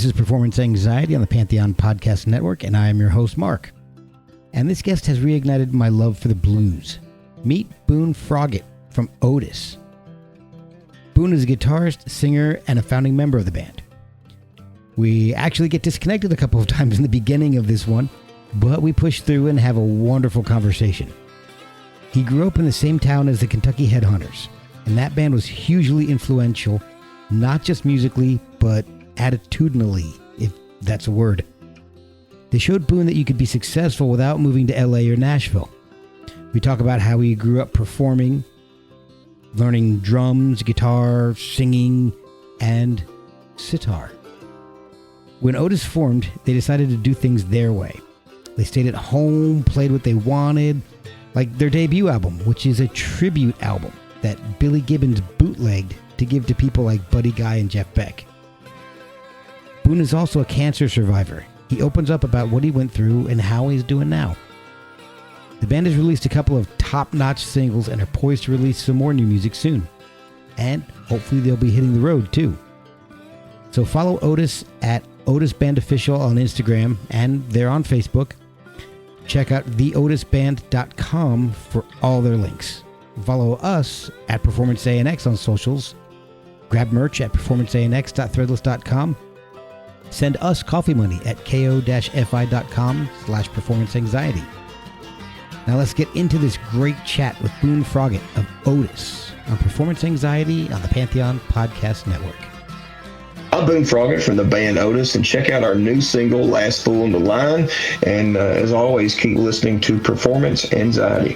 This is Performance Anxiety on the Pantheon Podcast Network, and I am your host, Mark. And this guest has reignited my love for the blues. Meet Boone Froggett from Otis. Boone is a guitarist, singer, and a founding member of the band. We actually get disconnected a couple of times in the beginning of this one, but we push through and have a wonderful conversation. He grew up in the same town as the Kentucky Headhunters, and that band was hugely influential, not just musically, but attitudinally, if that's a word. They showed Boone that you could be successful without moving to LA or Nashville. We talk about how he grew up performing, learning drums, guitar, singing, and sitar. When Otis formed, they decided to do things their way. They stayed at home, played what they wanted, like their debut album, which is a tribute album that Billy Gibbons bootlegged to give to people like Buddy Guy and Jeff Beck. Boone is also a cancer survivor. He opens up about what he went through and how he's doing now. The band has released a couple of top-notch singles and are poised to release some more new music soon. And hopefully they'll be hitting the road too. So follow Otis at Otis Band Official on Instagram, and they're on Facebook. Check out theotisband.com for all their links. Follow us at Performance ANX on socials. Grab merch at performanceanx.threadless.com. Send us coffee money at ko-fi.com/performanceanxiety. Now let's get into this great chat with Boone Froggett of Otis on Performance Anxiety on the Pantheon Podcast Network. I'm Boone Froggett from the band Otis, and check out our new single, Last Fool on the Line. And as always, keep listening to Performance Anxiety.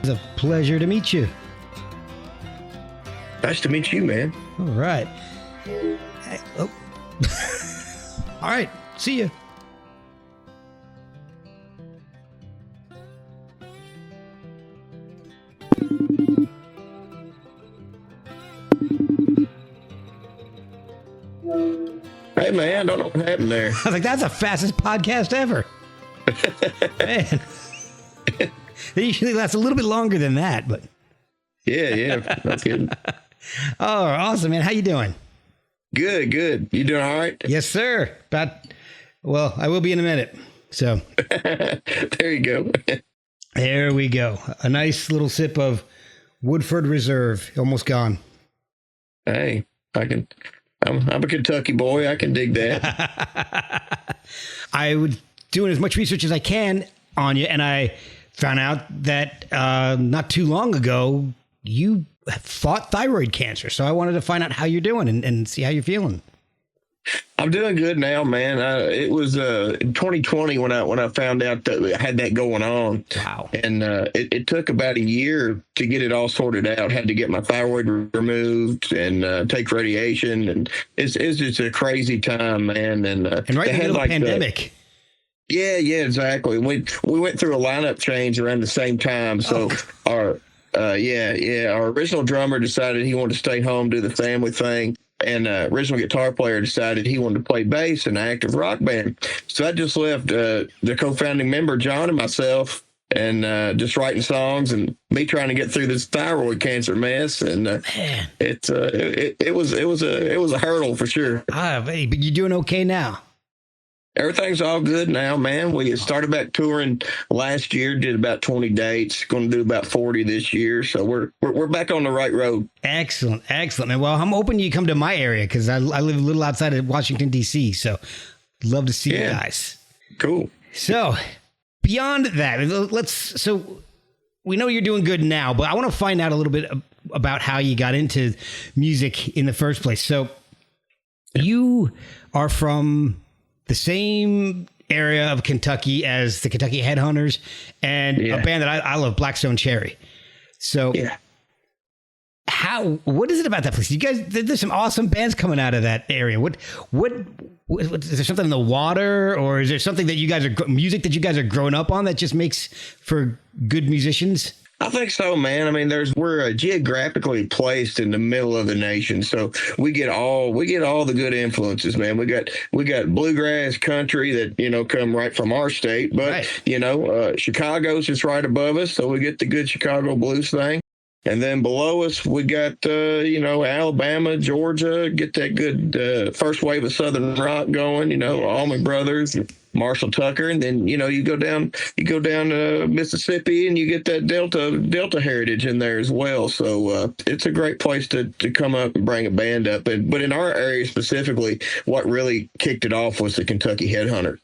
It's a pleasure to meet you. Nice to meet you, man. All right. Hey, oh. All right. See you. Hey, man, I don't know what happened there. I was like, that's the fastest podcast ever. Man. They usually last a little bit longer than that, but. Yeah, no kidding. Oh, awesome, man. How you doing? Good. You doing all right? Yes, sir. Well, I will be in a minute. So. There you go. There we go. A nice little sip of Woodford Reserve. Almost gone. Hey, I'm a Kentucky boy. I can dig that. I was doing as much research as I can on you, and I found out that not too long ago, you fought thyroid cancer. So I wanted to find out how you're doing and see how you're feeling. I'm doing good now, man. It was in 2020 when I found out that I had that going on. Wow. And it took about a year to get it all sorted out. Had to get my thyroid removed and take radiation. And it's just a crazy time, man. And right in the middle of the pandemic. Yeah, exactly. We went through a lineup change around the same time. So our original drummer decided he wanted to stay home, do the family thing. And original guitar player decided he wanted to play bass in an active rock band. So I just left the co-founding member, John, and myself, and just writing songs and me trying to get through this thyroid cancer mess. And it was a hurdle for sure. But you're doing okay now. Everything's all good now, man. We started back touring last year, did about 20 dates, going to do about 40 this year. So we're back on the right road. Excellent. And well, I'm hoping you come to my area because I live a little outside of Washington, D.C. So love to see you guys. Cool. So beyond that, so we know you're doing good now, but I want to find out a little bit about how you got into music in the first place. So you are from the same area of Kentucky as the Kentucky Headhunters and a band that I love, Blackstone Cherry. So what is it about that place? You guys, there's some awesome bands coming out of that area. What is there something in the water, or is there something that you guys music that you guys are growing up on that just makes for good musicians? I think so, man. I mean, we're geographically placed in the middle of the nation, so we get all the good influences, man. We got bluegrass country that come right from our state, but Chicago's just right above us, so we get the good Chicago blues thing. And then below us, we got, Alabama, Georgia, get that good first wave of Southern rock going, Allman Brothers, Marshall Tucker. And then, you go down to Mississippi and you get that Delta heritage in there as well. So it's a great place to come up and bring a band up. But in our area specifically, what really kicked it off was the Kentucky Headhunters.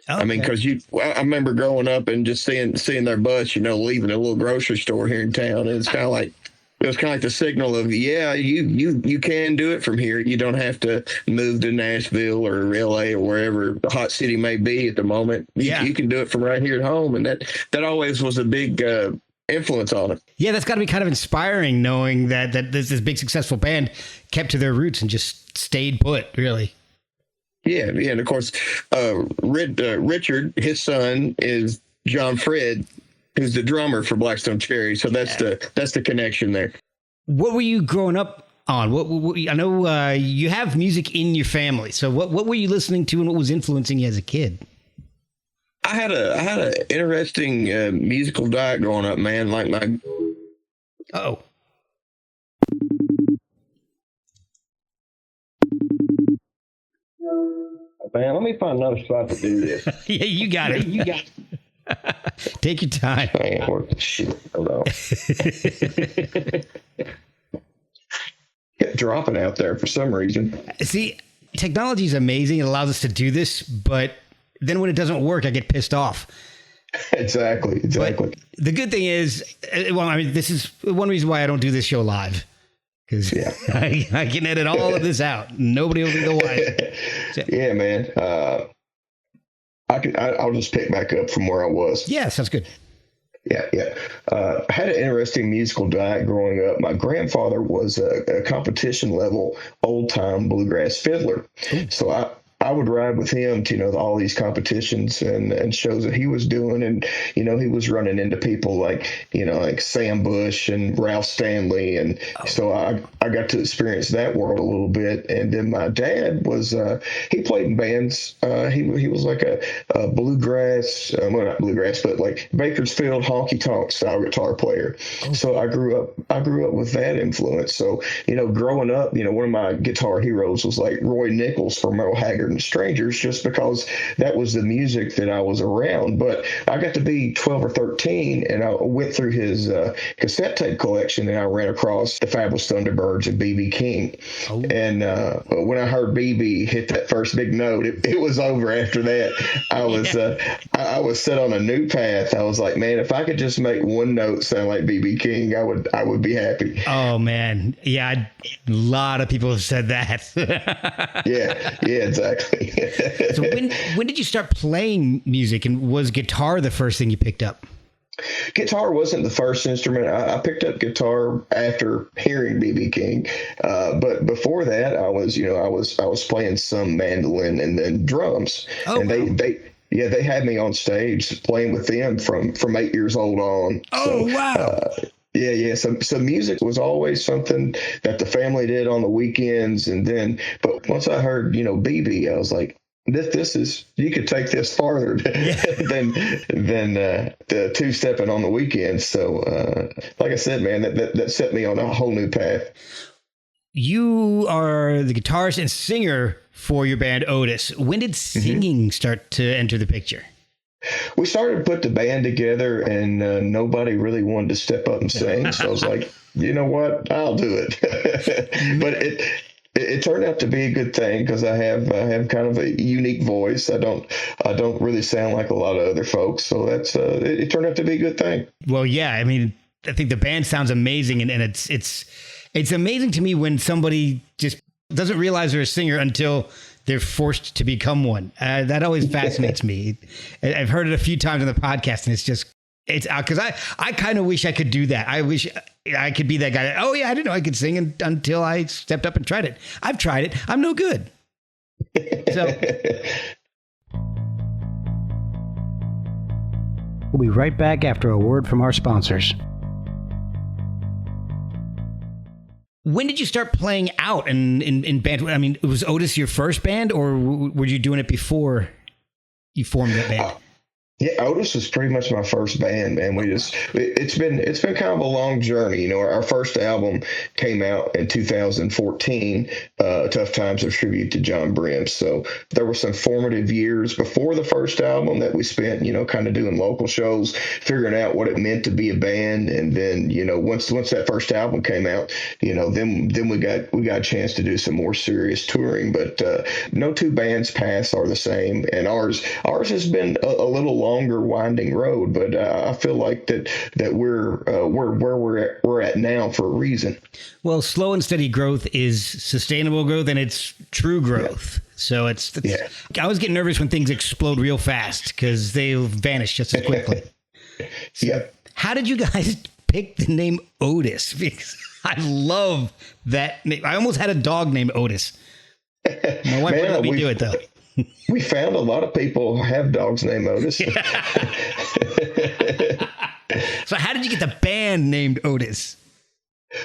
Okay. I mean, because I remember growing up and just seeing their bus, leaving a little grocery store here in town. And it was kind of like the signal of, you can do it from here. You don't have to move to Nashville or LA or wherever the hot city may be at the moment. You can do it from right here at home. And that always was a big influence on it. Yeah, that's got to be kind of inspiring, knowing that this big successful band kept to their roots and just stayed put, really. Yeah, and of course, Richard, his son, is John Fred, who's the drummer for Blackstone Cherry. So that's the connection there. What were you growing up on? What I know you have music in your family. So what were you listening to, and what was influencing you as a kid? I had an interesting musical diet growing up, man. Like my Man, let me find another spot to do this. Yeah, you got it. Take your time. I ain't working shit. Hold on. Kept dropping out there for some reason. See, technology is amazing. It allows us to do this, but then when it doesn't work, I get pissed off. Exactly. But the good thing is, this is one reason why I don't do this show live. Because I can edit all of this out. Nobody will be the wise. Yeah, man. I'll just pick back up from where I was. Yeah, sounds good. Yeah. I had an interesting musical diet growing up. My grandfather was a competition level old time bluegrass fiddler. Ooh. So I would ride with him to, all these competitions and shows that he was doing. And, he was running into people like Sam Bush and Ralph Stanley. And so I got to experience that world a little bit. And then my dad was, he played in bands. He was like a bluegrass, well, not bluegrass, but like Bakersfield honky tonk style guitar player. Oh. So I grew up with that influence. So, growing up, one of my guitar heroes was like Roy Nichols from Merle Haggard and Strangers, just because that was the music that I was around. But I got to be 12 or 13 and I went through his cassette tape collection and I ran across the Fabulous Thunderbirds and B.B. King. Oh. And when I heard B.B. hit that first big note, it was over after that. I was set on a new path. I was like, man, if I could just make one note sound like B.B. King, I would be happy. Oh man. Yeah. A lot of people have said that. Yeah, exactly. So when did you start playing music, and was guitar the first thing you picked up? Guitar wasn't the first instrument. I picked up guitar after hearing B.B. King, but before that, I was playing some mandolin and then drums. Oh, and they had me on stage playing with them from 8 years old on. Oh, so, wow. Yeah. So music was always something that the family did on the weekends. But once I heard, BB, I was like, this is, you could take this farther than the two-stepping on the weekends. So, like I said, man, that set me on a whole new path. You are the guitarist and singer for your band Otis. When did singing start to enter the picture? We started to put the band together, and nobody really wanted to step up and sing. So I was like, you know what? I'll do it. But it turned out to be a good thing because I have kind of a unique voice. I don't really sound like a lot of other folks. So that's it turned out to be a good thing. Well, yeah. I mean, I think the band sounds amazing, and it's amazing to me when somebody just doesn't realize they're a singer until they're forced to become one. That always fascinates me. I've heard it a few times on the podcast, and it's because I kind of wish I could do that. I wish I could be that guy. That, I didn't know I could sing until I stepped up and tried it. I've tried it. I'm no good. So we'll be right back after a word from our sponsors. When did you start playing out in band? I mean, was Otis your first band, or were you doing it before you formed that band? Yeah, Otis was pretty much my first band, man. It's been kind of a long journey. Our first album came out in 2014, Tough Times, a tribute to John Brim. So there were some formative years before the first album that we spent, kind of doing local shows, figuring out what it meant to be a band, and then, once that first album came out, then we got a chance to do some more serious touring. But no two bands past are the same, and ours has been a little longer winding road, but I feel like that we're where we're at now for a reason. Well, slow and steady growth is sustainable growth, and it's true growth. Yeah. So it's yeah. I always get nervous when things explode real fast because they'll vanish just as quickly. So yeah. How did you guys pick the name Otis? Because I love that name. I almost had a dog named Otis. My wife wouldn't let me do it, though. We found a lot of people have dogs named Otis. So how did you get the band named Otis?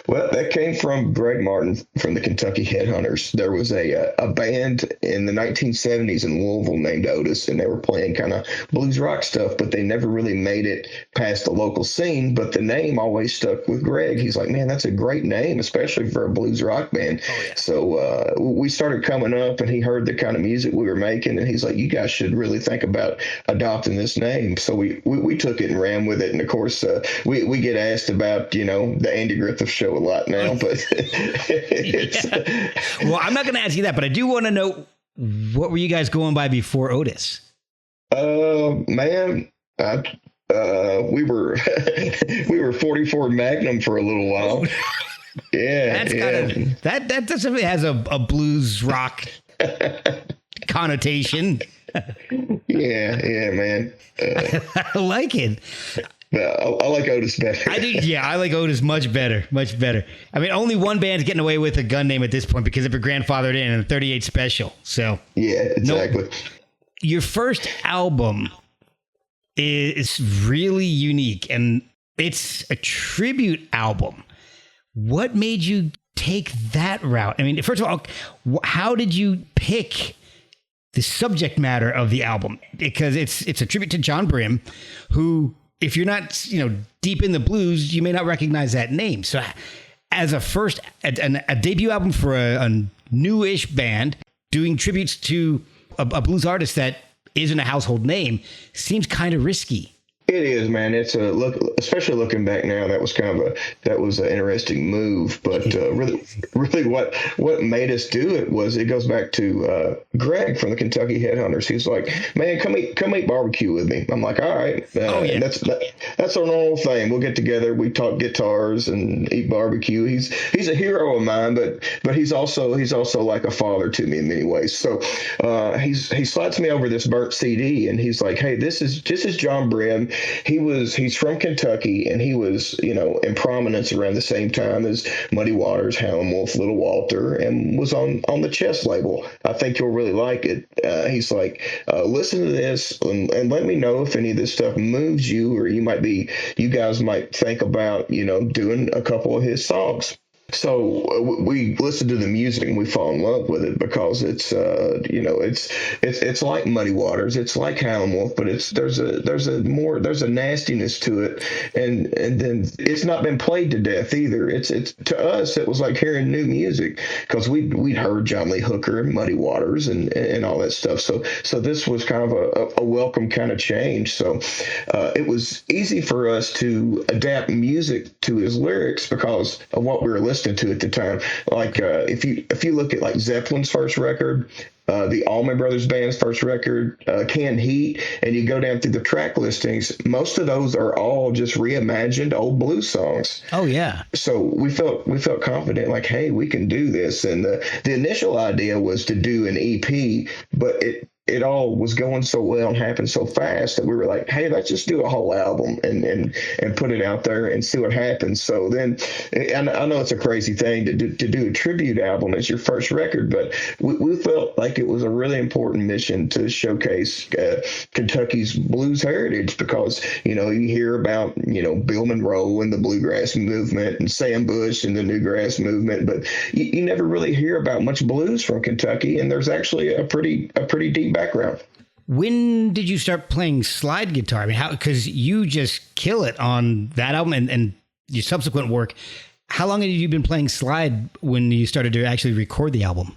Well, that came from Greg Martin from the Kentucky Headhunters. There was a band in the 1970s in Louisville named Otis, and they were playing kind of blues rock stuff, but they never really made it past the local scene. But the name always stuck with Greg. He's like, man, that's a great name, especially for a blues rock band. Oh, yeah. So we started coming up, and he heard the kind of music we were making, and he's like, you guys should really think about adopting this name. So we took it and ran with it. And of course, we get asked about, the Andy Griffith show a lot now, but yeah. Well, I'm not going to ask you that, but I do want to know, what were you guys going by before Otis? Man, we were we were 44 Magnum for a little while. Yeah, that definitely has a blues rock connotation. Yeah, man. I like it. I like Otis better. I do. Yeah, I like Otis much better. I mean, only one band's getting away with a gun name at this point because of a grandfathered in a 38 Special. So yeah, exactly. No, your first album is really unique, and it's a tribute album. What made you take that route? I mean, first of all, how did you pick the subject matter of the album? Because it's a tribute to John Brim, who, if you're not, deep in the blues, you may not recognize that name. So as a debut album for a newish band doing tributes to a blues artist that isn't a household name seems kind of risky. It is, man. It's a look, especially looking back now. That was an interesting move. But really, what made us do it was, it goes back to Greg from the Kentucky Headhunters. He's like, man, come eat barbecue with me. I'm like, all right. Yeah. That's our normal thing. We'll get together, we talk guitars and eat barbecue. He's a hero of mine, but he's also like a father to me in many ways. So he slides me over this burnt CD, and he's like, hey, this is John Brim. He's from Kentucky, and he was, in prominence around the same time as Muddy Waters, Howlin' Wolf, Little Walter, and was on the Chess label. I think you'll really like it. He's like, listen to this and let me know if any of this stuff moves you, or you guys might think about, doing a couple of his songs. So we listened to the music and we fall in love with it because it's it's like Muddy Waters, it's like Howlin' Wolf, but there's a nastiness to it, and then it's not been played to death either. It's to us it was like hearing new music because we'd heard John Lee Hooker and Muddy Waters and all that stuff. So this was kind of a welcome kind of change. So it was easy for us to adapt music to his lyrics because of what we were listening to at the time. Like if you look at like Zeppelin's first record, the Allman Brothers Band's first record, Canned Heat, and you go down through the track listings, most of those are all just reimagined old blues songs. Oh yeah. So we felt confident, like, hey, we can do this. And the initial idea was to do an EP, but it all was going so well and happened so fast that we were like, hey, let's just do a whole album and put it out there and see what happens. So then, and I know it's a crazy thing to do a tribute album as your first record, but we felt like it was a really important mission to showcase Kentucky's blues heritage because, you hear about, Bill Monroe and the bluegrass movement and Sam Bush and the newgrass movement, but you never really hear about much blues from Kentucky, and there's actually a pretty deep background. When did you start playing slide guitar? I mean, how, because you just kill it on that album and your subsequent work. How long had you been playing slide when you started to actually record the album?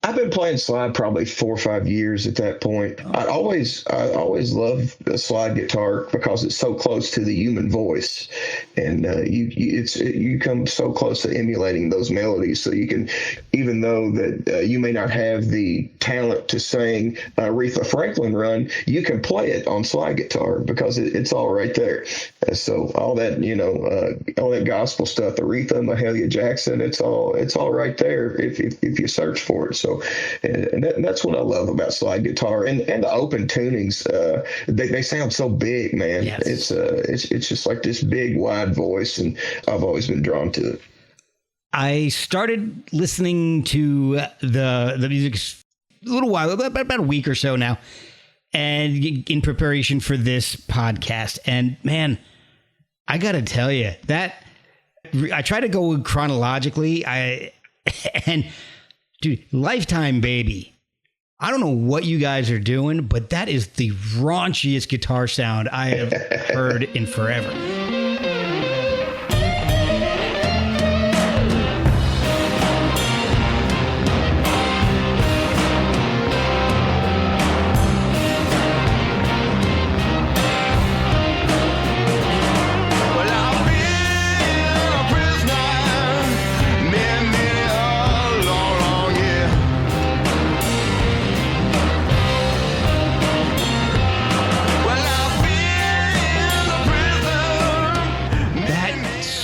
I've been playing slide probably 4 or 5 years at that point. I always loved the slide guitar because it's so close to the human voice, and you come so close to emulating those melodies. So you can, even though that you may not have the talent to sing Aretha Franklin run, you can play it on slide guitar because it's all right there. So all that all that gospel stuff, Aretha, Mahalia Jackson, it's all right there if you search for it. So. And that's what I love about slide guitar and the open tunings. They sound so big, man. Yes. It's just like this big, wide voice, and I've always been drawn to it. I started listening to the music a little while, about a week or so now, and in preparation for this podcast. And man, I got to tell you that I try to go chronologically. Dude, Lifetime Baby. I don't know what you guys are doing, but that is the raunchiest guitar sound I have heard in forever.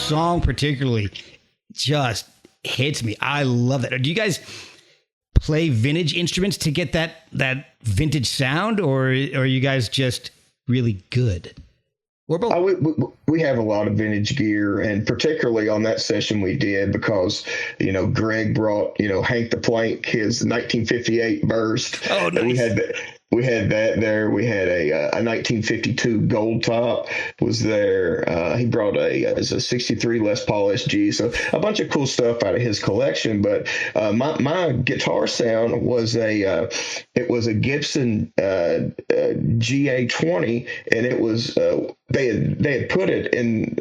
Song particularly just hits me. I love that. Do you guys play vintage instruments to get that vintage sound, or are you guys just really good? Or both? We have a lot of vintage gear, and particularly on that session we did because Greg brought Hank the Plank, his 1958 Burst. Oh, nice. And we had that there. We had a 1952 Gold Top was there. He brought a 63 Les Paul SG. So a bunch of cool stuff out of his collection. But my guitar sound was a Gibson GA20, and it was they had put it in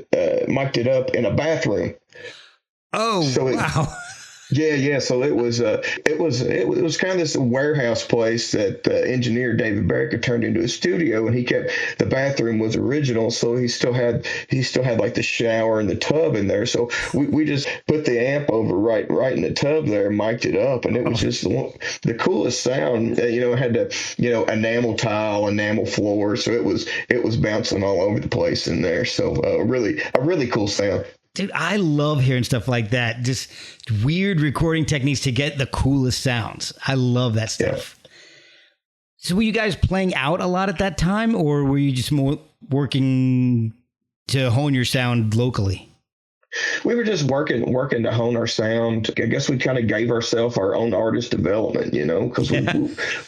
mic'd it up in a bathroom. Oh, so wow. Yeah. So it was kind of this warehouse place that engineer David Beck had turned into a studio, and he kept the bathroom was original, so he still had like the shower and the tub in there. So we just put the amp over right in the tub there, mic'd it up, and it was just the coolest sound. It had the enamel tile, enamel floor, so it was bouncing all over the place in there. So a really cool sound. Dude, I love hearing stuff like that. Just weird recording techniques to get the coolest sounds. I love that stuff. Yeah. So were you guys playing out a lot at that time, or were you just more working to hone your sound locally? We were just working to hone our sound. I guess we kind of gave ourselves our own artist development, because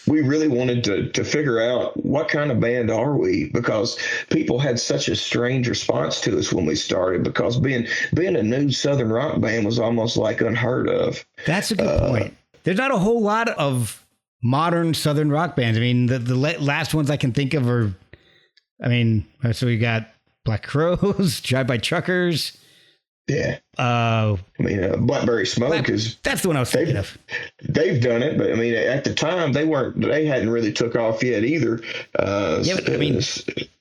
we really wanted to figure out what kind of band are we, because people had such a strange response to us when we started, because being a new Southern rock band was almost like unheard of. That's a good point. There's not a whole lot of modern Southern rock bands. I mean, the last ones I can think of are, so we got Black Crowes, Drive-By Truckers. Yeah. Blackberry Smoke that's the one I was thinking of. They've done it, but at the time they hadn't really took off yet either.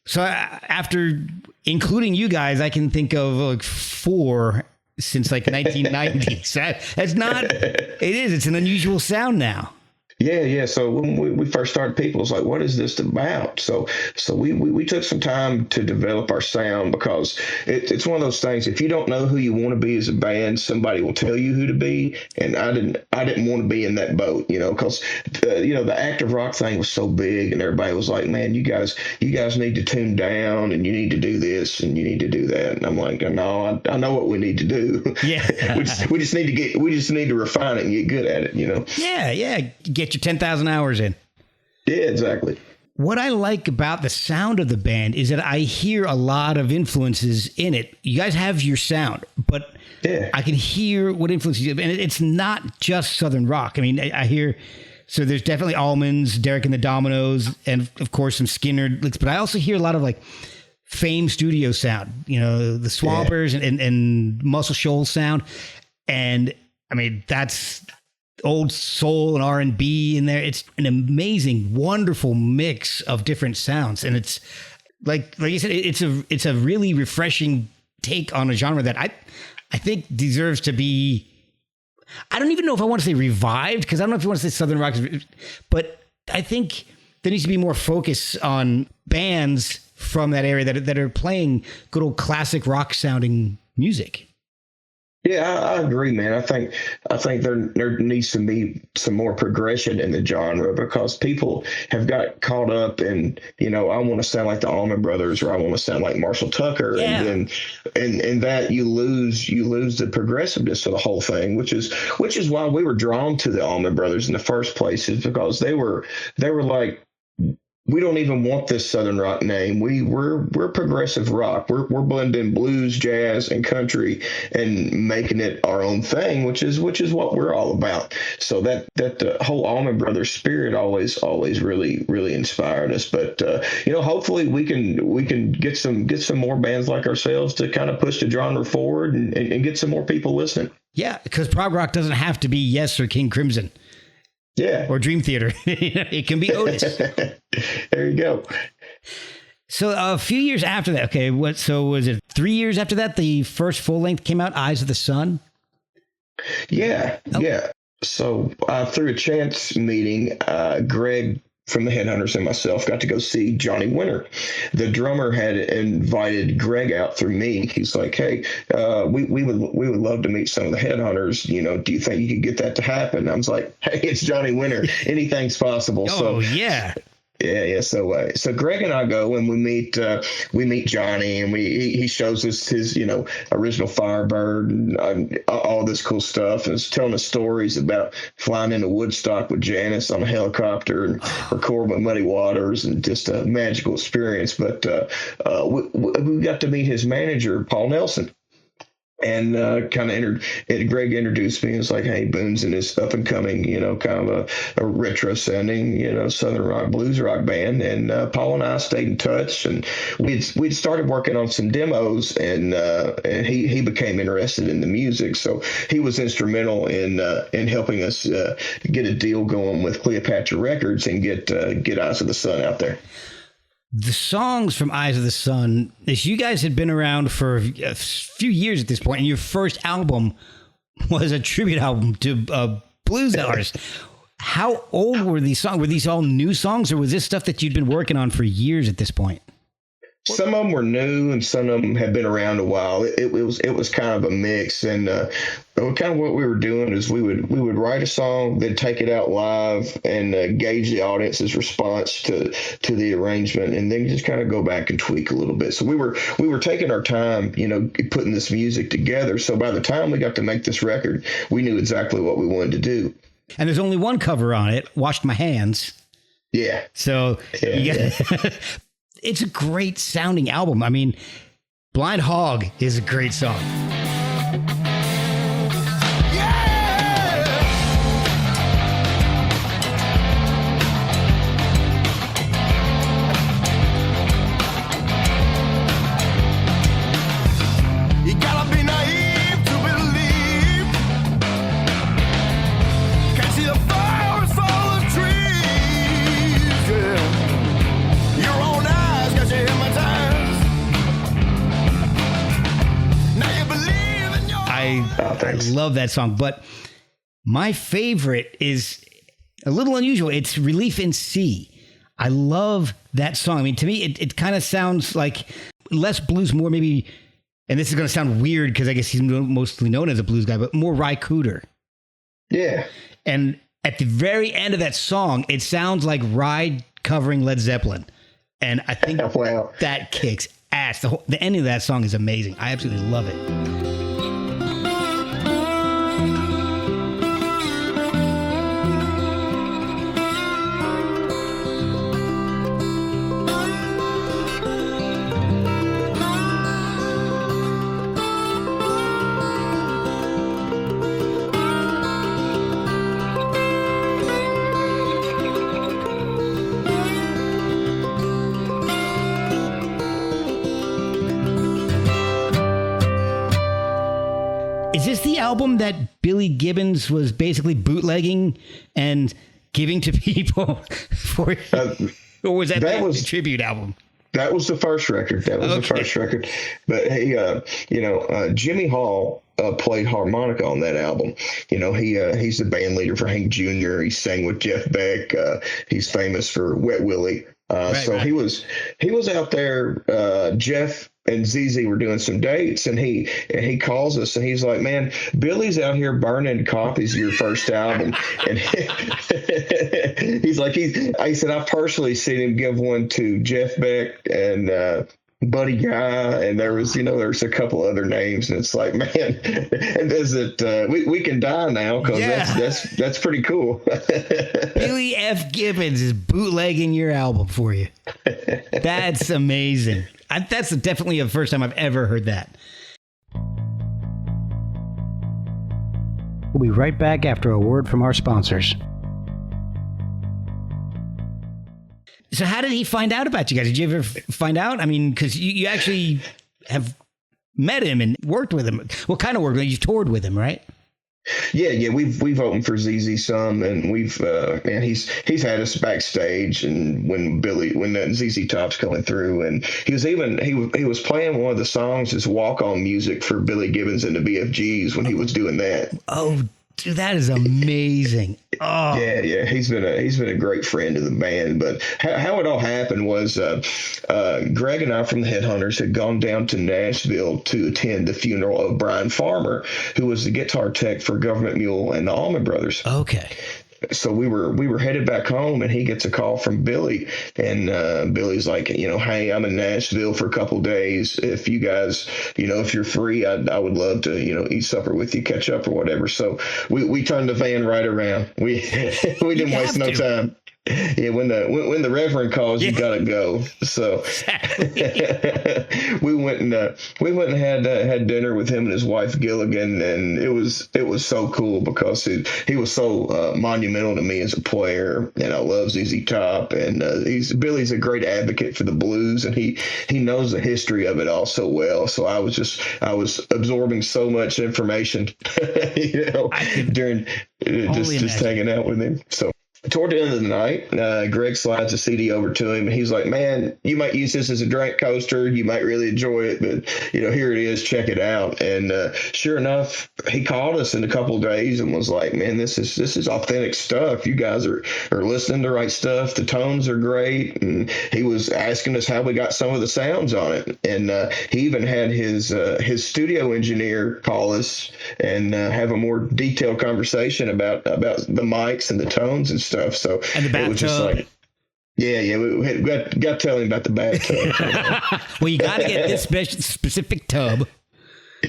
So after including you guys, I can think of like 4 since like 1990. So it's an unusual sound now. Yeah. So when we first started, people was like, "What is this about?" So we took some time to develop our sound, because it's one of those things. If you don't know who you want to be as a band, somebody will tell you who to be. And I didn't want to be in that boat, because the active rock thing was so big, and everybody was like, "Man, you guys need to tune down, and you need to do this, and you need to do that." And I'm like, "No, I know what we need to do. Yeah, we just need to refine it and get good at it, Yeah. Get your 10,000 hours in. Yeah, exactly. What I like about the sound of the band is that I hear a lot of influences in it. You guys have your sound, but I can hear what influences you. And it's not just Southern rock. I hear So there's definitely Almonds, Derek and the Dominoes, and of course some Skinner licks. But I also hear a lot of like Fame studio sound, you know, the Swampers and Muscle Shoals sound. And I mean, that's old soul and R&B in there. It's an amazing, wonderful mix of different sounds. And it's like you said, it's a really refreshing take on a genre that I think deserves to be, I don't even know if I want to say revived, because I don't know if you want to say Southern rock, but I think there needs to be more focus on bands from that area that are playing good old classic rock sounding music. Yeah, I agree, man. I think there needs to be some more progression in the genre, because people have got caught up in, you know, I want to sound like the Allman Brothers, or I want to sound like Marshall Tucker, and that you lose the progressiveness of the whole thing, which is why we were drawn to the Allman Brothers in the first place, is because they were like, we don't even want this Southern rock name. We're progressive rock. We're blending blues, jazz, and country and making it our own thing, which is what we're all about. So that the whole Allman Brothers spirit always really inspired us. But you know, hopefully we can get some more bands like ourselves to kind of push the genre forward and get some more people listening. Yeah, because prog rock doesn't have to be Yes or King Crimson. Yeah. Or Dream Theater. It can be Otis. There you go. So a few years after that, okay, so was it 3 years after that the first full length came out, Eyes of the Sun? Yeah, yeah. So through a chance meeting, Greg from the Headhunters and myself got to go see Johnny Winter. The drummer had invited Greg out through me. He's like, "Hey, we would love to meet some of the Headhunters. You know, do you think you could get that to happen?" I was like, "Hey, it's Johnny Winter. Anything's possible." Oh, so, yeah. Yeah. So Greg and I go and we meet Johnny, and he shows us his, you know, original Firebird and all this cool stuff, and is telling us stories about flying into Woodstock with Janice on a helicopter and recording with Muddy Waters, and just a magical experience. But we got to meet his manager, Paul Nelson. And Greg introduced me. It was like, "Hey, Boone's in this up and coming, you know, kind of a retro sounding, you know, Southern rock, blues rock band." And Paul and I stayed in touch, and we'd started working on some demos, and he became interested in the music. So he was instrumental in helping us get a deal going with Cleopatra Records and get Eyes of the Sun out there. The songs from Eyes of the Sun, as you guys had been around for a few years at this point, and your first album was a tribute album to a blues artist. How old were these songs? Were these all new songs, or was this stuff that you'd been working on for years at this point? Some of them were new, and some of them had been around a while. It was kind of a mix, and kind of what we were doing is we would write a song, then take it out live and gauge the audience's response to the arrangement, and then just kind of go back and tweak a little bit. So we were taking our time, you know, putting this music together. So by the time we got to make this record, we knew exactly what we wanted to do. And there's only one cover on it, "Washed My Hands." Yeah. So it's a great sounding album. I mean, "Blind Hog" is a great song. I love that song, but my favorite is a little unusual. It's "Relief in C." I love that song. I mean, to me, it kind of sounds like less blues, more maybe, and this is going to sound weird because I guess he's mostly known as a blues guy, but more Ry Cooder. Yeah. And at the very end of that song, it sounds like Ry covering Led Zeppelin. And I think that kicks ass. The ending of that song is amazing. I absolutely love it. album that Billy Gibbons was basically bootlegging and giving to people for, or was that a tribute album? That was the first record. The first record. But hey, Jimmy Hall played harmonica on that album. He's the band leader for Hank Jr. He sang with Jeff Beck. He's famous for Wet Willie. He was out there. Jeff and ZZ were doing some dates, and he calls us and he's like, "Man, Billy's out here burning copies of your first album." And he's like, I said, "I personally seen him give one to Jeff Beck and Buddy Guy, and there's a couple other names." And it's like, man, is it we can die now, because that's pretty cool. Billy F. Gibbons is bootlegging your album for you. That's amazing. That's definitely the first time I've ever heard that. We'll be right back after a word from our sponsors. So how did he find out about you guys? Did you ever find out? I mean, because you actually have met him and worked with him. What kind of work? You toured with him, right? Yeah, we've opened for ZZ some, and we've he's had us backstage, and when that ZZ Top's coming through, and he was playing one of the songs as walk-on music for Billy Gibbons and the BFGs when he was doing that. Oh, dude, that is amazing. Oh. Yeah. He's been a great friend of the band. But how it all happened was Greg and I from the Headhunters had gone down to Nashville to attend the funeral of Brian Farmer, who was the guitar tech for Government Mule and the Allman Brothers. Okay. So we were headed back home, and he gets a call from Billy, and Billy's like, "Hey, I'm in Nashville for a couple days. If you guys, if you're free, I would love to, eat supper with you, catch up or whatever." So we turned the van right around. We didn't waste no time. Yeah, when the Reverend calls, you gotta go. So we went and had dinner with him and his wife Gilligan, and it was so cool because he was so monumental to me as a player, and I love ZZ Top, and Billy's a great advocate for the blues, and he knows the history of it all so well. So I was absorbing so much information, during just hanging out with him. So. Toward the end of the night, Greg slides a CD over to him, and he's like, "Man, you might use this as a drink coaster. You might really enjoy it, but here it is. Check it out." And sure enough, he called us in a couple of days and was like, "Man, this is authentic stuff. You guys are listening to the right stuff. The tones are great." And he was asking us how we got some of the sounds on it, and he even had his studio engineer call us and have a more detailed conversation about the mics and the tones and stuff. So and the bathtub. It was just like, we got to tell him about the bathtub. Well, you got to get this specific tub.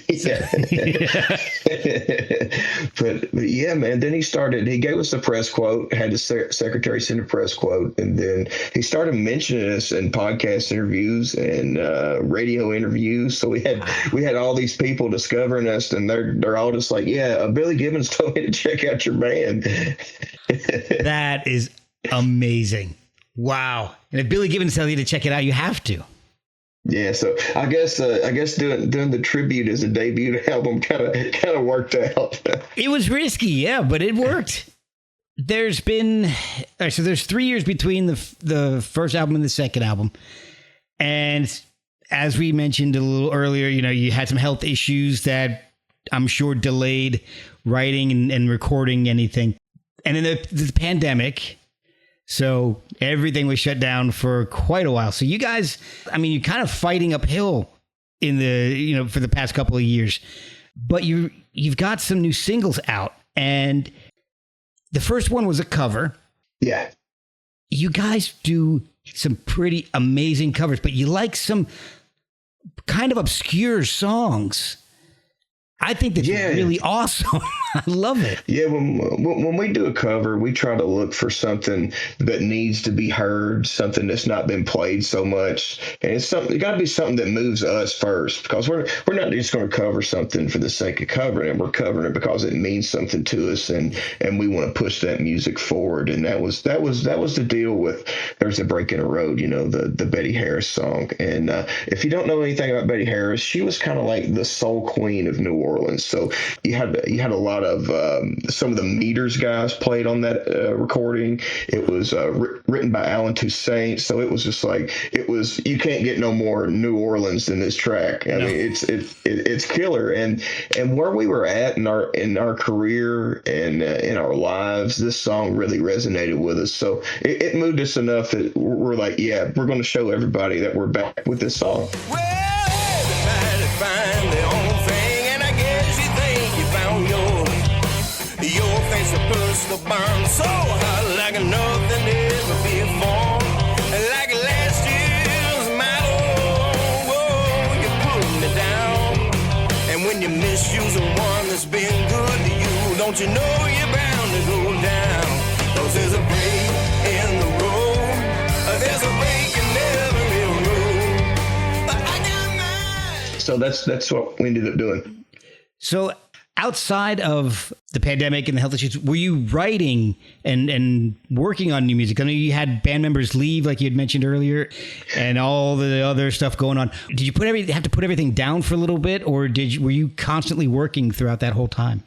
Yeah. but yeah, man, then he gave us the press quote, had the secretary send a press quote, and then he started mentioning us in podcast interviews and radio interviews. So we had all these people discovering us, and they're all just like, "Yeah, Billy Gibbons told me to check out your band." That is amazing. Wow. And if Billy Gibbons tells you to check it out, you have to. Yeah, so I guess doing the tribute as a debut album kind of worked out. It was risky, yeah, but it worked. There's 3 years between the first album and the second album, and as we mentioned a little earlier, you had some health issues that I'm sure delayed writing and recording anything, and then the pandemic. So everything was shut down for quite a while. So you guys, you're kind of fighting uphill in the, for the past couple of years, but you've got some new singles out, and the first one was a cover. Yeah. You guys do some pretty amazing covers, but you like some kind of obscure songs. I think that's really awesome. I love it. Yeah, when we do a cover, we try to look for something that needs to be heard, something that's not been played so much, and it got to be something that moves us first, because we're not just going to cover something for the sake of covering it. We're covering it because it means something to us, and we want to push that music forward. And that was the deal with "There's a Break in the Road," the Betty Harris song. And if you don't know anything about Betty Harris, she was kind of like the soul queen of New Orleans. Orleans. So you had a lot of some of the Meters guys played on that recording. It was written by Alan Toussaint, so it was just like you can't get no more New Orleans than this track. I mean, it's killer, and where we were at in our career and in our lives, this song really resonated with us. So it moved us enough that we're like, yeah, we're going to show everybody that we're back with this song. Well, everybody find their own thing, and I guess you think you found yours. Your thing's supposed to burn so hot like nothing ever before. Like last year's model, whoa, you put me down. And when you misuse the one that's been good to you, don't you know you're bound to go down? 'Cause there's a break in the road, there's a break in every road. But I got mine. So that's what we ended up doing. So outside of the pandemic and the health issues, were you writing and working on new music? I know you had band members leave, like you had mentioned earlier, and all the other stuff going on. Did you have to put everything down for a little bit, or were you constantly working throughout that whole time?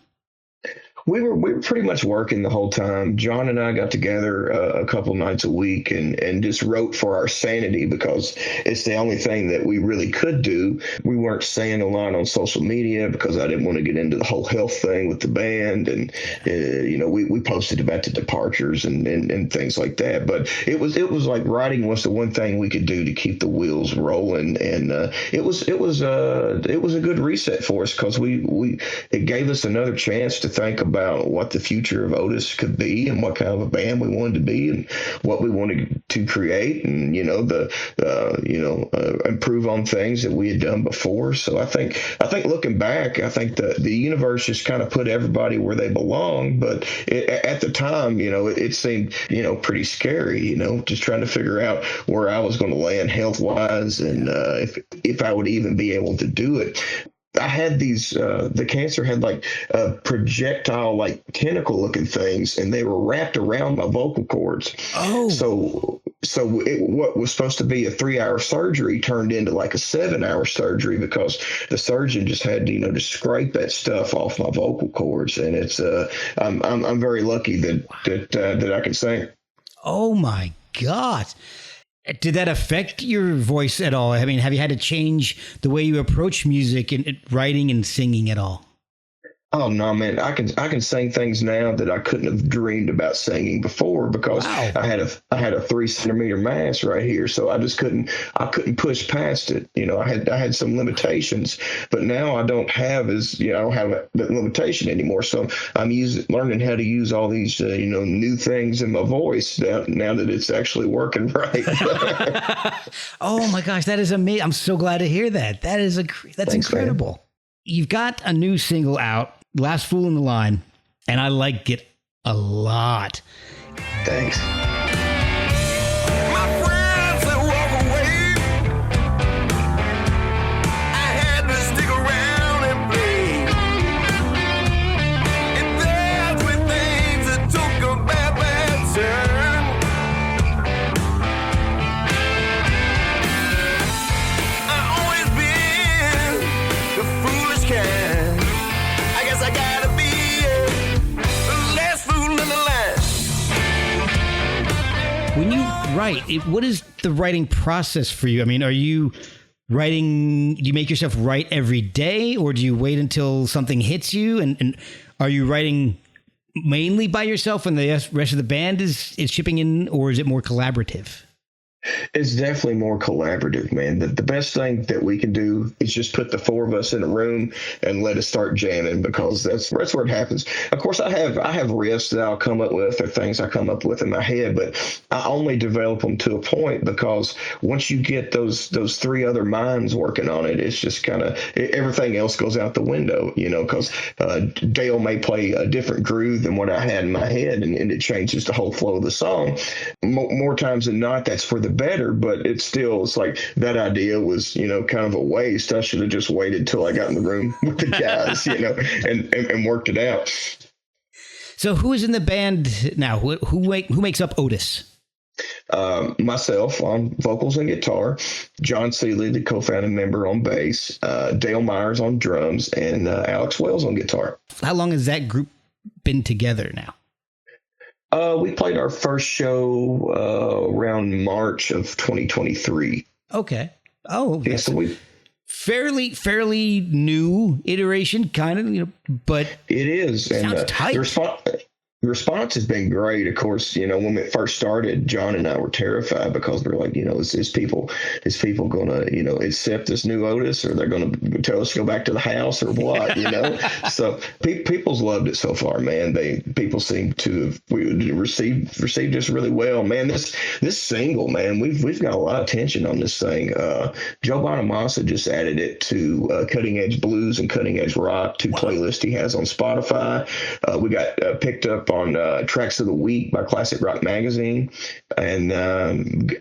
We were pretty much working the whole time. John and I got together a couple nights a week and just wrote for our sanity, because it's the only thing that we really could do. We weren't saying a lot on social media because I didn't want to get into the whole health thing with the band. And, we posted about the departures and things like that. But it was like writing was the one thing we could do to keep the wheels rolling. And it was a good reset for us, because it gave us another chance to think about what the future of Otis could be and what kind of a band we wanted to be and what we wanted to create, and improve on things that we had done before. So I think looking back, I think the universe just kind of put everybody where they belong. But at the time, it seemed pretty scary, just trying to figure out where I was going to land health wise, and if I would even be able to do it. I had these, the cancer had like projectile, like tentacle looking things, and they were wrapped around my vocal cords. Oh. So what was supposed to be a 3-hour surgery turned into like a 7-hour surgery, because the surgeon just had to, to scrape that stuff off my vocal cords. And it's, I'm very lucky that I can sing. Oh my God. Did that affect your voice at all? I mean, have you had to change the way you approach music and writing and singing at all? Oh no, man! I can sing things now that I couldn't have dreamed about singing before, because I had a 3-centimeter mass right here, so I couldn't push past it. I had some limitations, but now I don't have I don't have that limitation anymore. So I'm learning how to use all these new things in my voice now that it's actually working right. Oh my gosh, that is amazing! I'm so glad to hear that. That's Thanks, incredible. Man. You've got a new single out, Last Fool in the Line, and I like it a lot. Thanks. My friends, they walk away. I had to stick around and play. And that's when things that took a bad turn. I've always been the foolish kind. I guess I gotta be the last fool in the line. When you write, what is the writing process for you? I mean, are you writing, do you make yourself write every day, or do you wait until something hits you? And are you writing mainly by yourself and the rest of the band is chipping in, or is it more collaborative? It's definitely more collaborative, man. The best thing that we can do is just put the four of us in a room and let us start jamming, because that's where it happens. Of course, I have riffs that I'll come up with, or things I come up with in my head, but I only develop them to a point, because once you get those three other minds working on it, it's just kind of everything else goes out the window, because Dale may play a different groove than what I had in my head, and it changes the whole flow of the song. More times than not, that's for the better, but it's like that idea was kind of a waste. I should have just waited till I got in the room with the guys and worked it out. So who is in the band now? Who makes up Otis? Myself on vocals and guitar, John Seeley, the co-founding member, on bass, Dale Myers on drums, and Alex Wells on guitar. How long has that group been together now? We played our first show around March of 2023. Okay. Oh, yeah, so we fairly new iteration, kind of, but it is. Sounds and tight. The response has been great. Of course, when it first started, John and I were terrified because we're like, is people going to, accept this new Otis, or they're going to tell us to go back to the house or what, So people's loved it so far, man. People seem to have received this really well, man. This single, man, we've got a lot of attention on this thing. Joe Bonamassa just added it to Cutting Edge Blues and Cutting Edge Rock, two playlists he has on Spotify. We got picked up on Tracks of the Week by Classic Rock Magazine, and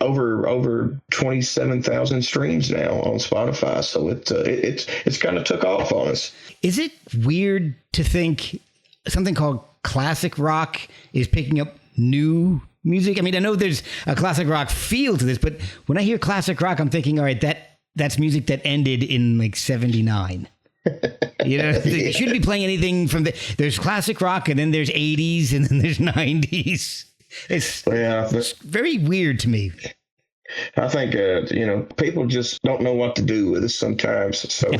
over 27,000 streams now on Spotify. So it's kind of took off on us. Is it weird to think something called classic rock is picking up new music? I mean, I know there's a classic rock feel to this, but when I hear classic rock, I'm thinking, all right, that's music that ended in like 79. You shouldn't be playing anything from there's classic rock, and then there's 80s, and then there's 90s. It's very weird to me. I think, people just don't know what to do with us sometimes. So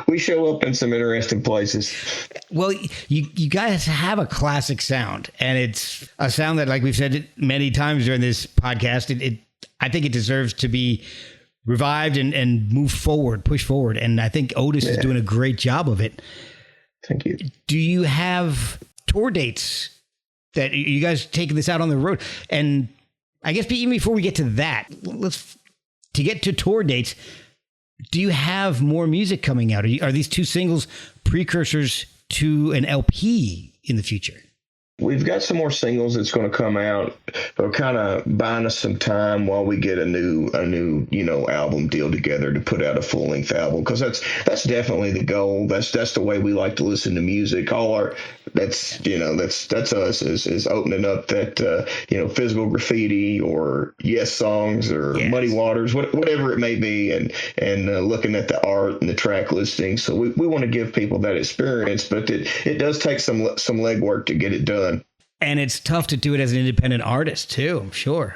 we show up in some interesting places. Well, you guys have a classic sound, and it's a sound that, like we've said many times during this podcast, I think it deserves to be revived and push forward. And I think Otis is doing a great job of it. Thank you. Do you have tour dates that you guys taking this out on the road? And I guess even before we get to that, to get to tour dates, do you have more music coming out? Are these two singles precursors to an LP in the future? We've got some more singles that's going to come out. They're kind of buying us some time while we get a new album deal together to put out a full length album, because that's definitely the goal. That's the way we like to listen to music. That's us is opening up that Physical Graffiti or Yes Songs or Muddy Waters, whatever it may be, and looking at the art and the track listing. So we want to give people that experience, but it does take some legwork to get it done. And it's tough to do it as an independent artist too, I'm sure.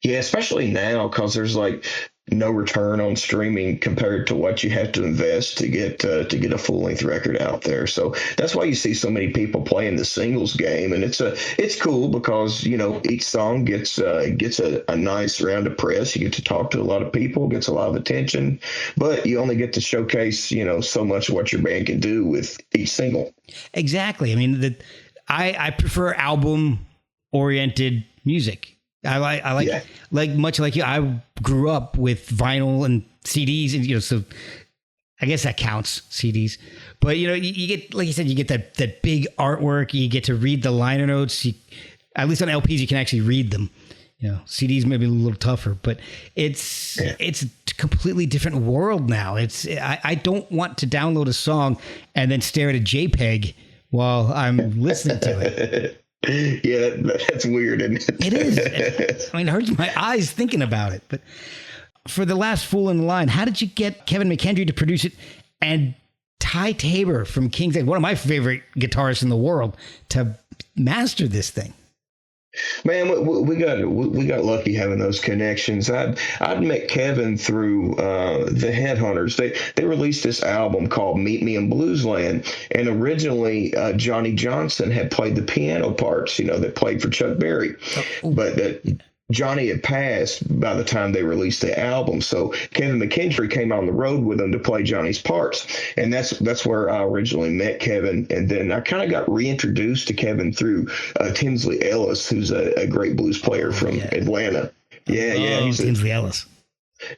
Yeah, especially now, because there's like no return on streaming compared to what you have to invest to get a full length record out there. So that's why you see so many people playing the singles game, and it's cool because each song gets a nice round of press. You get to talk to a lot of people, gets a lot of attention, but you only get to showcase so much of what your band can do with each single. Exactly. I mean, I prefer album oriented music. I like much like you. I grew up with vinyl and CDs, and so I guess that counts, CDs. But you get, like you said, you get that big artwork. You get to read the liner notes. At least on LPs, you can actually read them. CDs maybe a little tougher, but it's a completely different world now. I don't want to download a song and then stare at a JPEG while I'm listening to it. Yeah, that's weird, isn't it? It is. I mean, it hurts my eyes thinking about it. But for The Last Fool in Line, how did you get Kevin McKendry to produce it and Ty Tabor from King's X, one of my favorite guitarists in the world, to master this thing? Man, we got lucky having those connections. I'd met Kevin through the Headhunters. They released this album called Meet Me in Bluesland, and originally Johnny Johnson had played the piano parts, that played for Chuck Berry, but Johnny had passed by the time they released the album. So Kevin McKendry came on the road with them to play Johnny's parts. And that's where I originally met Kevin. And then I kind of got reintroduced to Kevin through Tinsley Ellis, who's a great blues player from Atlanta. He's Tinsley Ellis.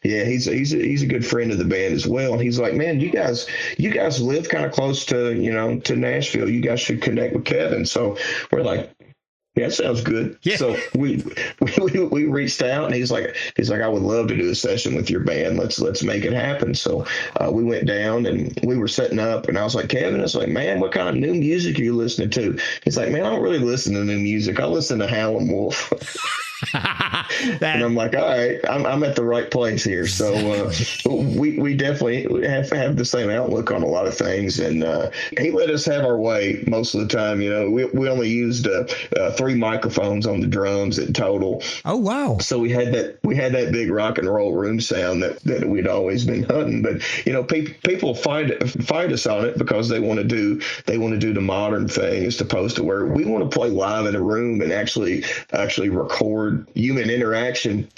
Yeah, he's a good friend of the band as well. And he's like, man, you guys live kind of close to Nashville. You guys should connect with Kevin. So we're like, Yeah, that sounds good. Yeah. So we reached out, and he's like, I would love to do a session with your band. Let's make it happen. So we went down, and we were setting up, and I was like, Kevin, it's like, man, what kind of new music are you listening to? He's like, man, I don't really listen to new music. I listen to Howlin' Wolf. And I'm like, all right, I'm at the right place here. So we definitely have the same outlook on a lot of things, and he let us have our way most of the time. You know, we only used 3 microphones on the drums in total. Oh wow! So we had that big rock and roll room sound that we'd always been hunting. But you know, people fight us on it because they want to do the modern thing as opposed to where we want to play live in a room and actually record human interaction,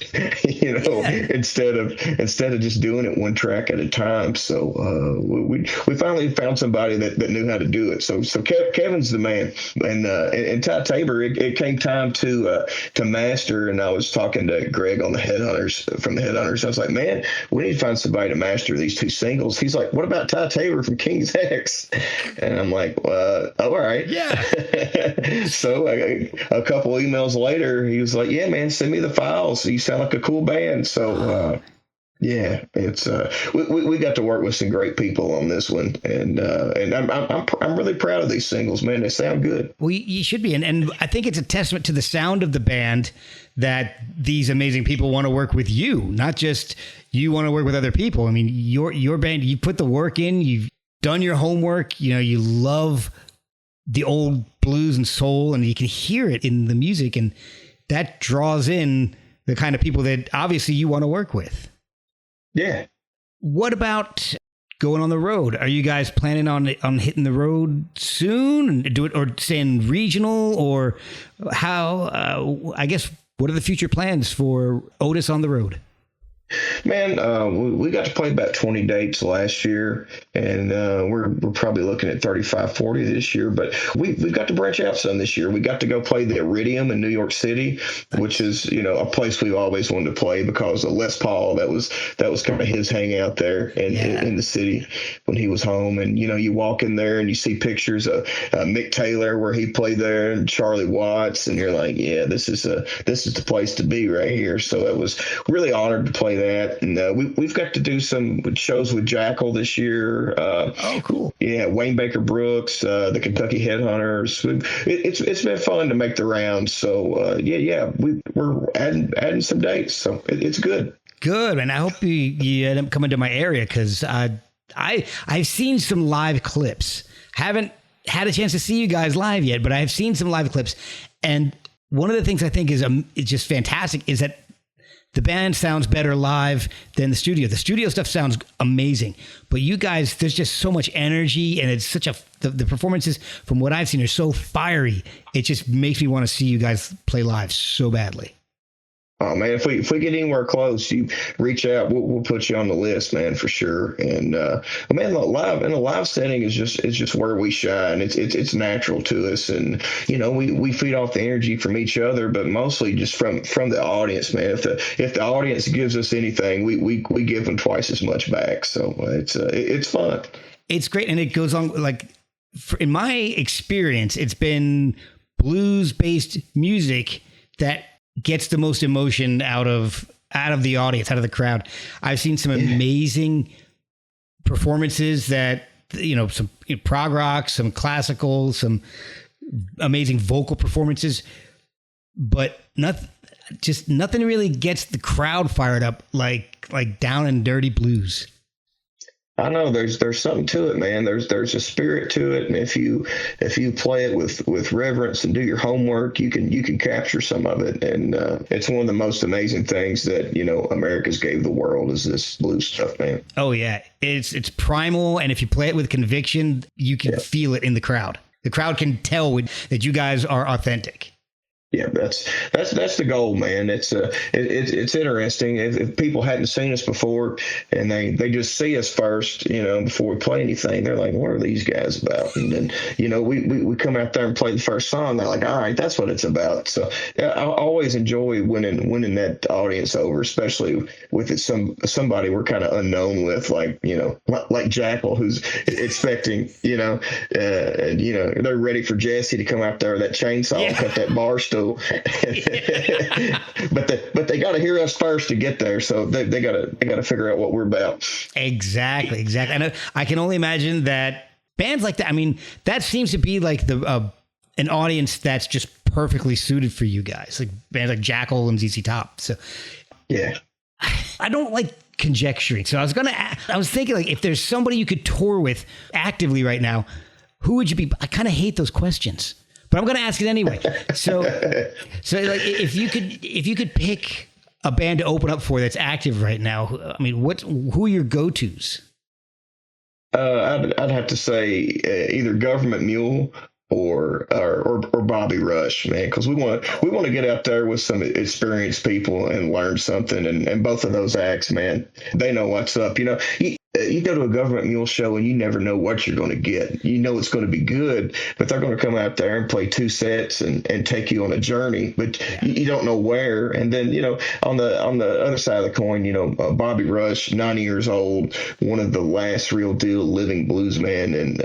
you know, instead of just doing it one track at a time. So we finally found somebody that knew how to do it. So Kevin's the man, and Ty Tabor. It came time to master, and I was talking to Greg on the Headhunters from the Headhunters. I was like, man, we need to find somebody to master these 2 singles. He's like, what about Ty Tabor from King's X? And I'm like, all right, yeah. So a couple emails later, he was like, yeah, man, send me the files. You sound like a cool band. So yeah, it's we got to work with some great people on this one, and I'm really proud of these singles, man. They sound good. Well, you should be, and I think it's a testament to the sound of the band that these amazing people want to work with you, not just you want to work with other people. I mean, your band, you put the work in, you've done your homework. You know, you love the old blues and soul, and you can hear it in the music, and that draws in the kind of people that obviously you want to work with. Yeah. What about going on the road? Are you guys planning on hitting the road soon and do it, or staying regional, or how? I guess, what are the future plans for Otis on the road? Man, we got to play about 20 dates last year, and we're probably looking at 35, 40 this year. But we've got to branch out some this year. We got to go play the Iridium in New York City, which is, you know, a place we've always wanted to play because of Les Paul. That was kind of his hangout there in the city when he was home. And you know, you walk in there and you see pictures of Mick Taylor where he played there, and Charlie Watts, and you're like, yeah, this is the place to be right here. So it was really honored to play that, and we've got to do some shows with Jackal this year. Oh, cool! Yeah, Wayne Baker Brooks, the Kentucky Headhunters. It's been fun to make the rounds. So we're adding some dates. So it's good. Good, and I hope you end up coming to my area, because I've seen some live clips. Haven't had a chance to see you guys live yet, but I've seen some live clips, and one of the things I think is just fantastic is that the band sounds better live than the studio. The studio stuff sounds amazing, but you guys, there's just so much energy, and it's such the performances from what I've seen are so fiery. It just makes me want to see you guys play live so badly. Oh man, if we get anywhere close, you reach out. We'll put you on the list, man, for sure. And man, live in a live setting is just where we shine. It's natural to us, and you know, we feed off the energy from each other, but mostly just from the audience, man. If the audience gives us anything, we give them twice as much back. So it's fun. It's great, and it goes on like, in my experience, it's been blues-based music that gets the most emotion out of the audience, out of the crowd. I've seen some amazing performances that, you know, some prog rock, some classical, some amazing vocal performances, but nothing really gets the crowd fired up like Down and Dirty Blues. I know there's something to it, man. There's a spirit to it, and if you play it with reverence and do your homework, you can capture some of it. And it's one of the most amazing things that, you know, America's gave the world is this blues stuff, man. Oh yeah, it's primal, and if you play it with conviction, you can feel it in the crowd. The crowd can tell that you guys are authentic. Yeah, that's the goal, man. It's interesting. If people hadn't seen us before and they just see us first, before we play anything, they're like, "What are these guys about?" And then we come out there and play the first song. They're like, "All right, that's what it's about." So yeah, I always enjoy winning that audience over, especially with somebody we're kind of unknown with, like Jackal, who's expecting, and they're ready for Jesse to come out there with that chainsaw and cut that bar stool. but they got to hear us first to get there, so they got to figure out what we're about. Exactly. And I can only imagine that bands like that, I mean, that seems to be like an audience that's just perfectly suited for you guys, like bands like Jackal and ZZ Top. So yeah, I don't like conjecturing, so I was thinking, like, if there's somebody you could tour with actively right now, who would you be? I kind of hate those questions, but I'm going to ask it anyway. So like, if you could pick a band to open up for that's active right now, I mean, who are your go-tos? I'd have to say either Government Mule or Bobby Rush, man, because we want to get out there with some experienced people and learn something. And both of those acts, man, they know what's up. You go to a Government Mule show and you never know what you're going to get. You know it's going to be good, but they're going to come out there and play 2 sets and take you on a journey, but you don't know where. And then, on the other side of the coin, Bobby Rush, 90 years old, one of the last real deal living bluesmen. And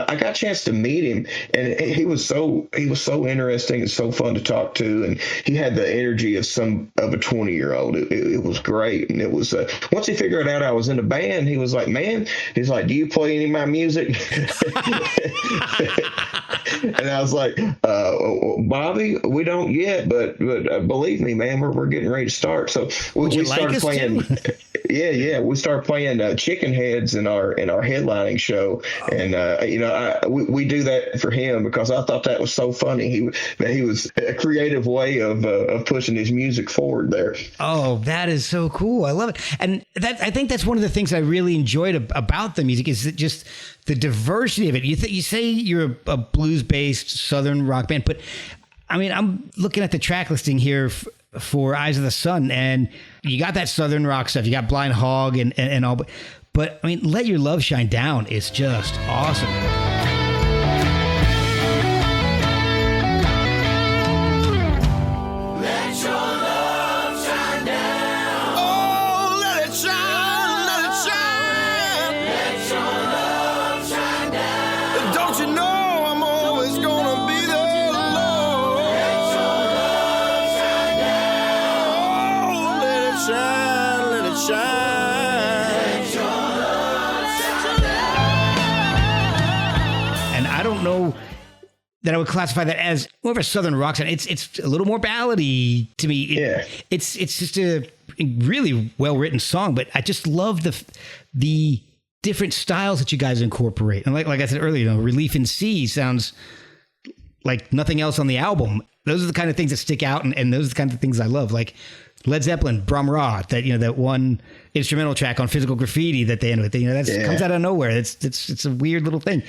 I got a chance to meet him, and he was so interesting and so fun to talk to. And he had the energy of a 20-year-old. It was great. And it was, once he figured out I was in a band, he was like, "Man," he's like, "Do you play any of my music?" And I was like, "Bobby, we don't yet, but believe me, man, we're getting ready to start." So we started playing. Yeah, we started playing Chicken Heads in our headlining show, and we do that for him because I thought that was so funny. He was a creative way of pushing his music forward there. Oh, that is so cool! I love it, and I think that's one of the things I really enjoyed about the music is just the diversity of it. You say you're a blues-based Southern rock band, but I mean, I'm looking at the track listing here for Eyes of the Sun, and you got that Southern rock stuff. You got Blind Hog and all, but I mean, Let Your Love Shine Down is just awesome. That I would classify that as more of a Southern rock sound. It's a little more ballady to me. It's just a really well written song, but I just love the different styles that you guys incorporate. And like I said earlier, Relief in C sounds like nothing else on the album. Those are the kind of things that stick out, and those are the kind of things I love. Like Led Zeppelin, Brum Ra, that one instrumental track on Physical Graffiti that they end with. That comes out of nowhere. It's a weird little thing.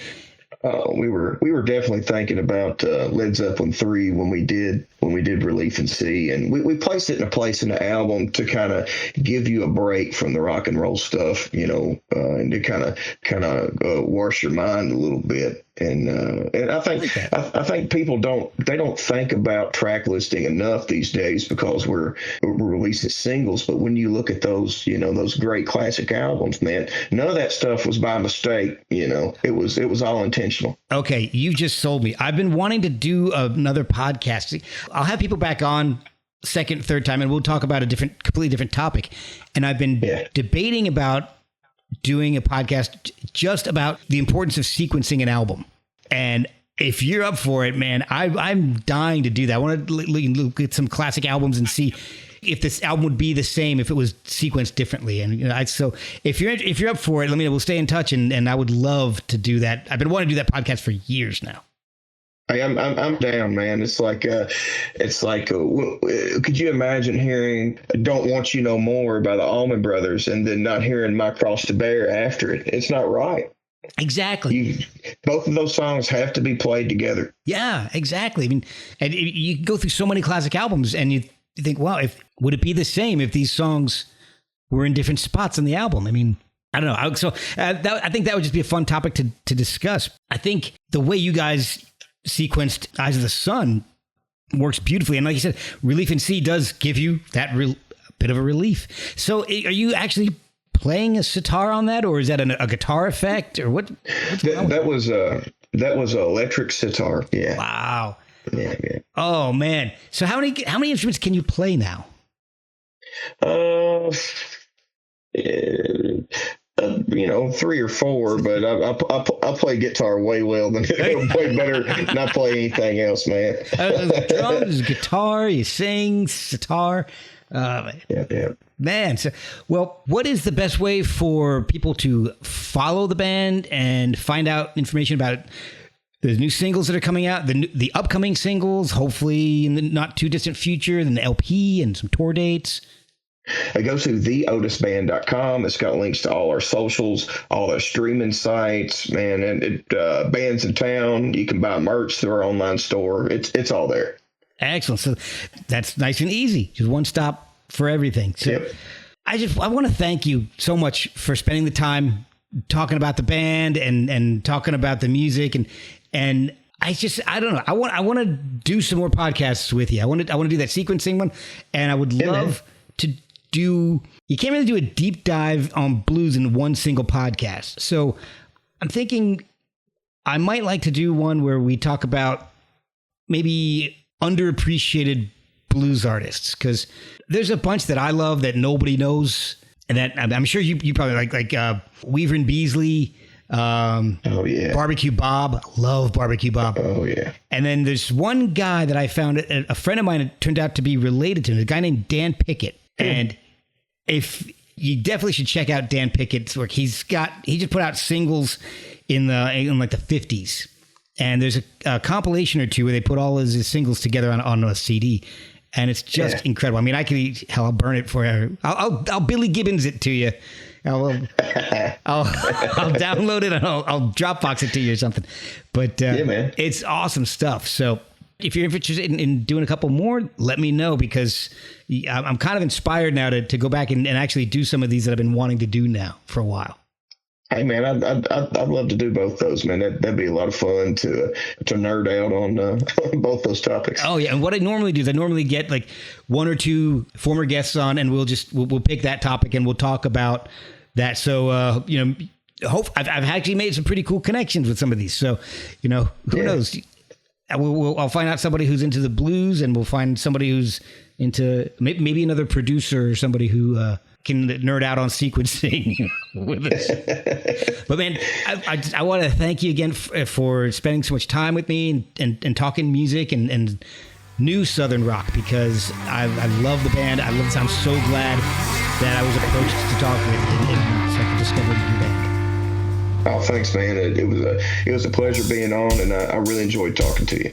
We were definitely thinking about Led Zeppelin 3 when we did Relief in C, and we placed it in a place in the album to kind of give you a break from the rock and roll stuff, and to kind of wash your mind a little bit. And I think people don't think about track listing enough these days because we're releasing singles. But when you look at those, those great classic albums, man, none of that stuff was by mistake. It was all intentional. Okay, you just sold me. I've been wanting to do another podcast. I'll have people back on second, third time, and we'll talk about a completely different topic. And I've been debating about doing a podcast just about the importance of sequencing an album. And if you're up for it, man, I'm dying to do that. I want to look at some classic albums and see if this album would be the same if it was sequenced differently. And so if you're up for it, let me know. We'll stay in touch, and I would love to do that. I've been wanting to do that podcast for years now. I'm down, man. It's like could you imagine hearing "Don't Want You No More" by the Allman Brothers and then not hearing "My Cross to Bear" after it? It's not right. Exactly. Both of those songs have to be played together. Yeah, exactly. I mean, and you go through so many classic albums and you think, wow, would it be the same if these songs were in different spots on the album? I mean, I don't know. So I think that would just be a fun topic to discuss. I think the way you guys sequenced Eyes of the Sun works beautifully. And like you said, Relief in C does give you that bit of a relief. So are you actually playing a sitar on that, or is that a guitar effect, or what? That was an electric sitar. Yeah. Wow. Yeah. Oh man. So how many instruments can you play now? 3 or 4, but I play guitar way well than way better than I play anything else, man. Drums, guitar, you sing, sitar. Yeah. Man, so, well, what is the best way for people to follow the band and find out information about the new singles that are coming out, the upcoming singles, hopefully in the not too distant future, and the LP and some tour dates? Go to theotisband.com. It's got links to all our socials, all our streaming sites, man, and bands in town. You can buy merch through our online store. It's all there. Excellent. So that's nice and easy. Just one stop for everything. So yep. I want to thank you so much for spending the time talking about the band and talking about the music and I don't know. I want to do some more podcasts with you. I want to do that sequencing one, and I would love to do. You can't really do a deep dive on blues in one single podcast. So I'm thinking I might like to do one where we talk about maybe underappreciated blues artists, because there's a bunch that I love that nobody knows, and that I'm sure you probably like Weaver and Beasley. Oh yeah, Barbecue Bob. Love Barbecue Bob. Oh yeah. And then there's one guy that I found, a friend of mine turned out to be related to him, a guy named Dan Pickett. And if you definitely should check out Dan Pickett's work. He just put out singles in like the 50s. And there's a compilation or two where they put all his singles together on a CD. And it's just incredible. I mean, I'll burn it for you. I'll Billy Gibbons it to you. I'll download it and I'll Dropbox it to you or something. But yeah, man, it's awesome stuff. So if you're interested in doing a couple more, let me know, because I'm kind of inspired now to go back and actually do some of these that I've been wanting to do now for a while. Hey man, I'd love to do both those, man. That'd be a lot of fun to nerd out on both those topics. Oh yeah, and what I normally do is I normally get like one or two former guests on, and we'll pick that topic and we'll talk about that. So I've actually made some pretty cool connections with some of these. So who knows? I'll find out somebody who's into the blues, and we'll find somebody who's into maybe another producer or somebody who can nerd out on sequencing with us. But man, I want to thank you again for spending so much time with me and talking music and new Southern rock, because I love the band. I love this. I'm so glad that I was approached to talk with and so I could discover your band. Oh, thanks, man. It was a pleasure being on, and I really enjoyed talking to you.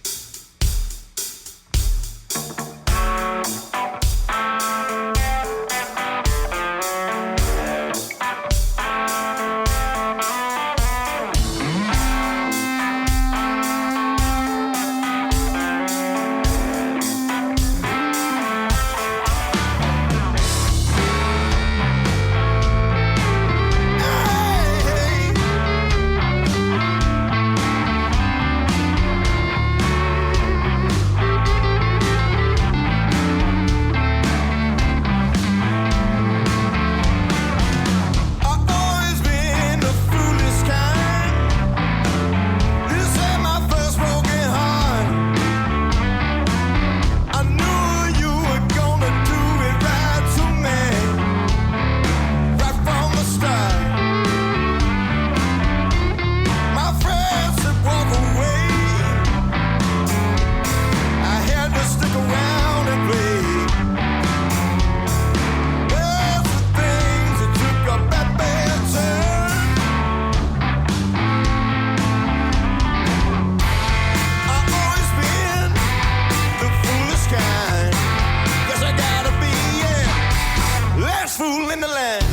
Fool in the land.